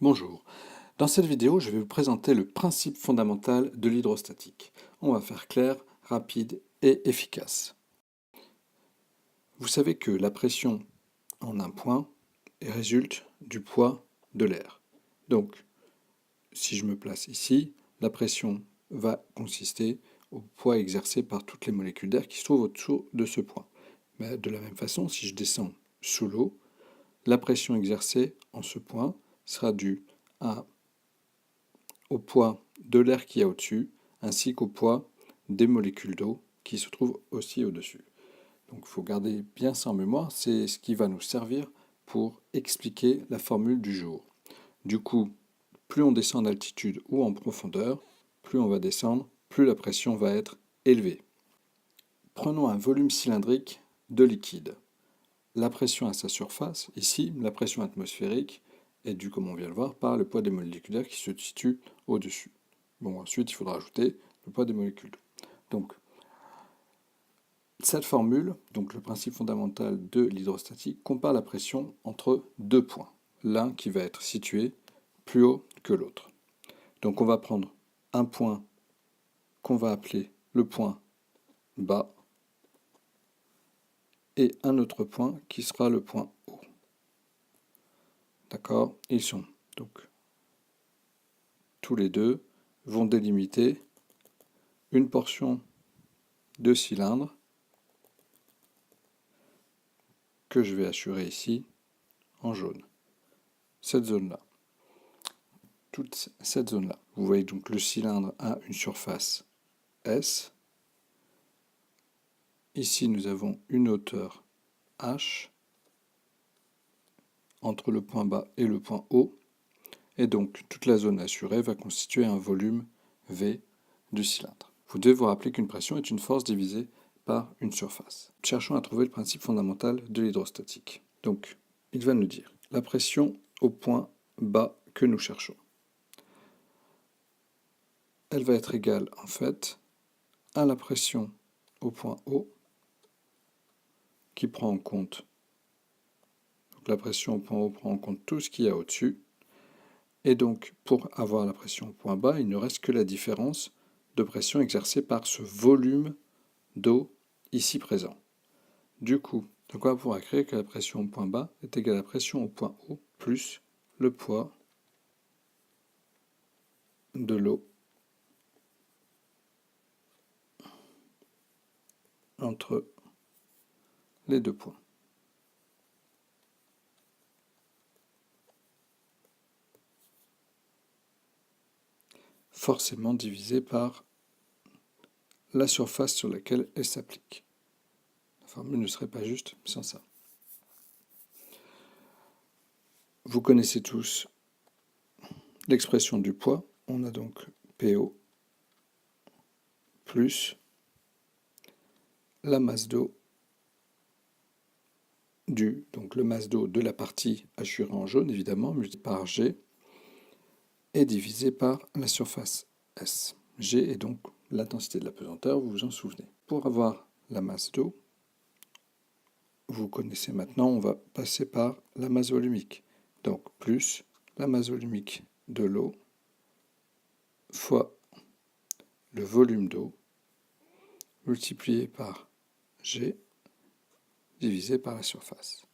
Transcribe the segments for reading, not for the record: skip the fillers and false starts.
Bonjour. Dans cette vidéo, je vais vous présenter le principe fondamental de l'hydrostatique. On va faire clair, rapide et efficace. Vous savez que la pression en un point résulte du poids de l'air. Donc, si je me place ici, la pression va consister au poids exercé par toutes les molécules d'air qui se trouvent autour de ce point. Mais de la même façon, si je descends sous l'eau, la pression exercée en ce point sera due au poids de l'air qu'il y a au-dessus, ainsi qu'au poids des molécules d'eau qui se trouvent aussi au-dessus. Donc il faut garder bien ça en mémoire, c'est ce qui va nous servir pour expliquer la formule du jour. Du coup, plus on descend en altitude ou en profondeur, plus on va descendre, plus la pression va être élevée. Prenons un volume cylindrique de liquide. La pression à sa surface, ici, la pression atmosphérique, est due, comme on vient de le voir, par le poids des molécules d'air qui se situent au-dessus. Bon, ensuite, il faudra ajouter le poids des molécules d'eau. Donc, cette formule, donc le principe fondamental de l'hydrostatique, compare la pression entre deux points, l'un qui va être situé plus haut que l'autre. Donc, on va prendre un point qu'on va appeler le point bas et un autre point qui sera le point haut. D'accord? Ils sont donc tous les deux vont délimiter une portion de cylindre que je vais assurer ici en jaune. Cette zone-là. Toute cette zone-là. Vous voyez donc le cylindre a une surface S. Ici, nous avons une hauteur H entre le point bas et le point haut. Et donc, toute la zone assurée va constituer un volume V du cylindre. Vous devez vous rappeler qu'une pression est une force divisée par une surface. Cherchons à trouver le principe fondamental de l'hydrostatique. Donc, il va nous dire la pression au point bas que nous cherchons. Elle va être égale, en fait, à la pression au point haut, qui prend en compte, donc la pression au point haut prend en compte tout ce qu'il y a au-dessus. Et donc, pour avoir la pression au point bas, il ne reste que la différence de pression exercée par ce volume d'eau ici présent. Du coup, donc on va pouvoir écrire que la pression au point bas est égale à la pression au point haut plus le poids de l'eau entre les deux points. Forcément divisé par la surface sur laquelle elle s'applique. La formule ne serait pas juste sans ça. Vous connaissez tous l'expression du poids. On a donc PO plus la masse d'eau donc le masse d'eau de la partie assurée en jaune, évidemment, multiplié par G, est divisé par la surface S. G est donc l'intensité de la pesanteur, vous vous en souvenez. Pour avoir la masse d'eau, vous connaissez maintenant, on va passer par la masse volumique. Donc plus la masse volumique de l'eau fois le volume d'eau multiplié par G divisé par la surface.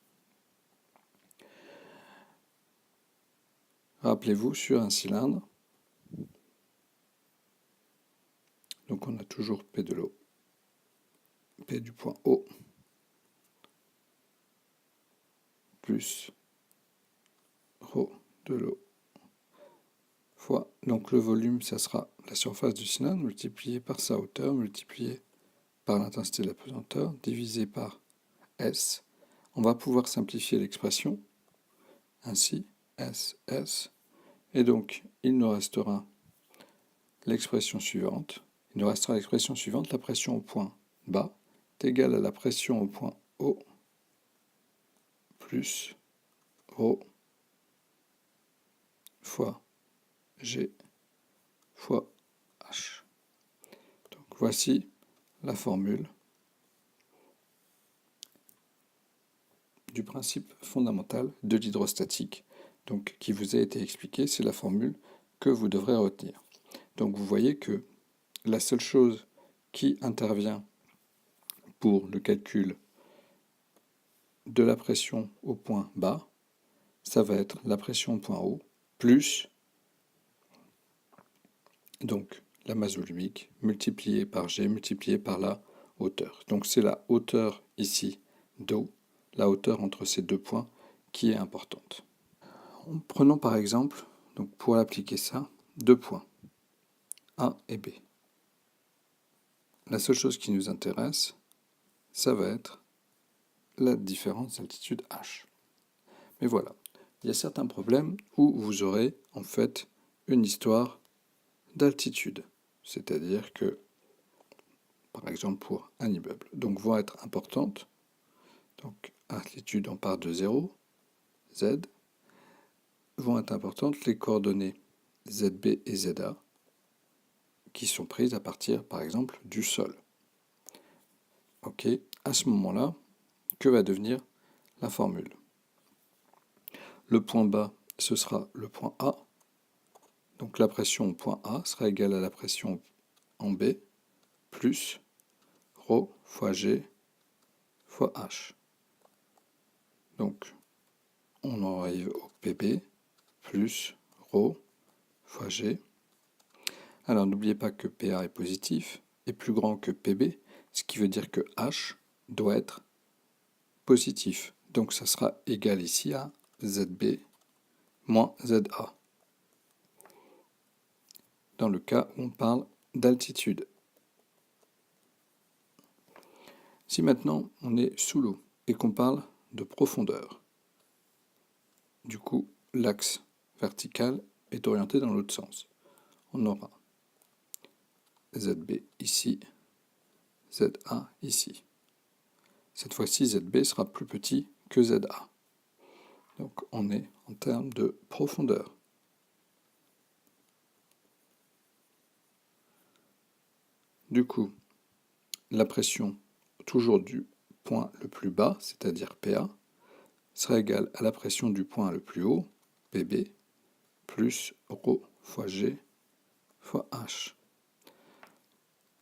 Rappelez-vous, sur un cylindre, donc on a toujours P de l'eau, P du point haut, plus ρ de l'eau, fois, donc le volume, ça sera la surface du cylindre multiplié par sa hauteur, multiplié par l'intensité de la pesanteur, divisé par S. On va pouvoir simplifier l'expression, ainsi, S, S, et donc il nous restera l'expression suivante. Il nous restera l'expression suivante, la pression au point bas est égale à la pression au point haut plus ρ fois G fois H. Donc voici la formule du principe fondamental de l'hydrostatique. donc qui vous a été expliquée, c'est la formule que vous devrez retenir. Donc vous voyez que la seule chose qui intervient pour le calcul de la pression au point bas, ça va être la pression au point haut, plus donc la masse volumique multipliée par G multipliée par la hauteur. Donc c'est la hauteur ici d'eau, la hauteur entre ces deux points qui est importante. Prenons par exemple, donc pour appliquer ça, deux points, A et B. La seule chose qui nous intéresse, ça va être la différence d'altitude H. Mais voilà, il y a certains problèmes où vous aurez en fait une histoire d'altitude. C'est-à-dire que, par exemple pour un immeuble, donc vont être importantes. Donc altitude, on part de 0, Z, vont être importantes les coordonnées ZB et ZA, qui sont prises à partir, par exemple, du sol. Ok, à ce moment-là, que va devenir la formule? Le point bas, ce sera le point A. Donc la pression au point A sera égale à la pression en B, plus ρ fois G fois H. Donc on en arrive au PB, plus ρ fois G. Alors n'oubliez pas que PA est positif, est plus grand que PB, ce qui veut dire que H doit être positif. Donc ça sera égal ici à ZB moins ZA. Dans le cas où on parle d'altitude. Si maintenant on est sous l'eau et qu'on parle de profondeur, du coup l'axe vertical est orienté dans l'autre sens. On aura ZB ici, ZA ici. Cette fois-ci, ZB sera plus petit que ZA. Donc on est en termes de profondeur. Du coup, la pression, toujours du point le plus bas, c'est-à-dire PA, sera égale à la pression du point le plus haut, PB, plus ρ fois G fois H.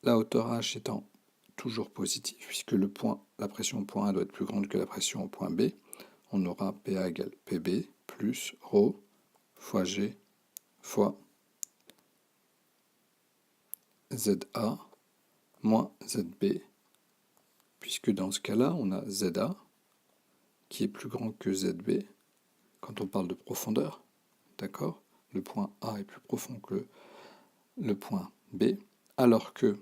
La hauteur H étant toujours positive, puisque la pression au point A doit être plus grande que la pression au point B, on aura PA égale PB plus ρ fois G fois ZA moins ZB, puisque dans ce cas-là, on a ZA qui est plus grand que ZB quand on parle de profondeur, d'accord? Le point A est plus profond que le point B, alors que,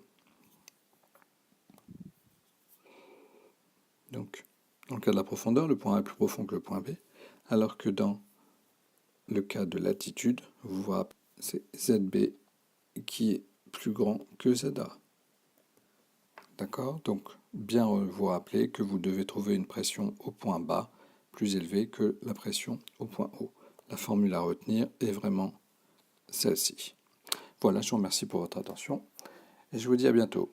donc, dans le cas de la profondeur, le point A est plus profond que le point B, alors que dans le cas de l'altitude, vous voyez, c'est ZB qui est plus grand que ZA. D'accord? Donc, bien vous rappeler que vous devez trouver une pression au point bas plus élevée que la pression au point haut. La formule à retenir est vraiment celle-ci. Voilà, je vous remercie pour votre attention et je vous dis à bientôt.